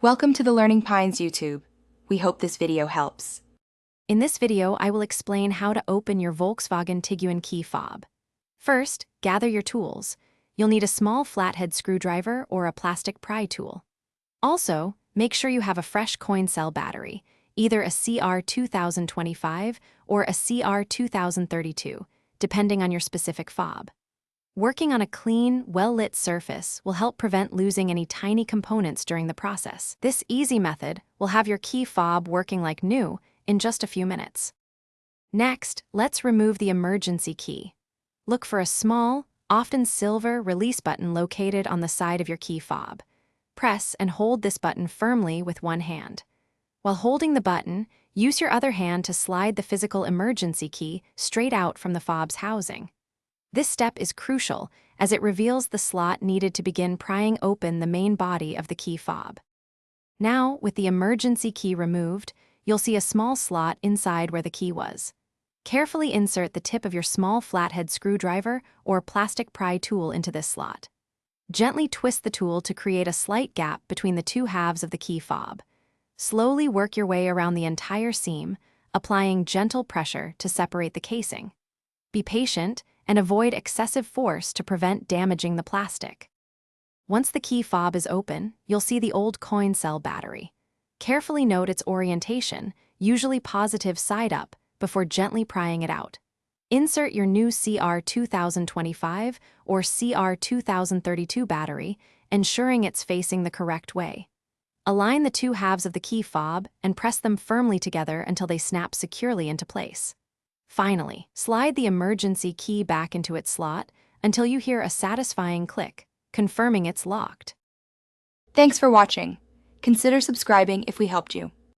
Welcome to the Learning Pines YouTube. We hope this video helps. In this video, I will explain how to open your Volkswagen Tiguan key fob. First, gather your tools. You'll need a small flathead screwdriver or a plastic pry tool. Also, make sure you have a fresh coin cell battery, either a CR2025 or a CR2032, depending on your specific fob. Working on a clean, well-lit surface will help prevent losing any tiny components during the process. This easy method will have your key fob working like new in just a few minutes. Next, let's remove the emergency key. Look for a small, often silver, release button located on the side of your key fob. Press and hold this button firmly with one hand. While holding the button, use your other hand to slide the physical emergency key straight out from the fob's housing. This step is crucial as it reveals the slot needed to begin prying open the main body of the key fob. Now, with the emergency key removed, you'll see a small slot inside where the key was. Carefully insert the tip of your small flathead screwdriver or plastic pry tool into this slot. Gently twist the tool to create a slight gap between the two halves of the key fob. Slowly work your way around the entire seam, applying gentle pressure to separate the casing. Be patient and avoid excessive force to prevent damaging the plastic. Once the key fob is open, you'll see the old coin cell battery. Carefully note its orientation, usually positive side up, before gently prying it out. Insert your new CR2025 or CR2032 battery, ensuring it's facing the correct way. Align the two halves of the key fob and press them firmly together until they snap securely into place. Finally, slide the emergency key back into its slot until you hear a satisfying click, confirming it's locked. Thanks for watching. Consider subscribing if we helped you.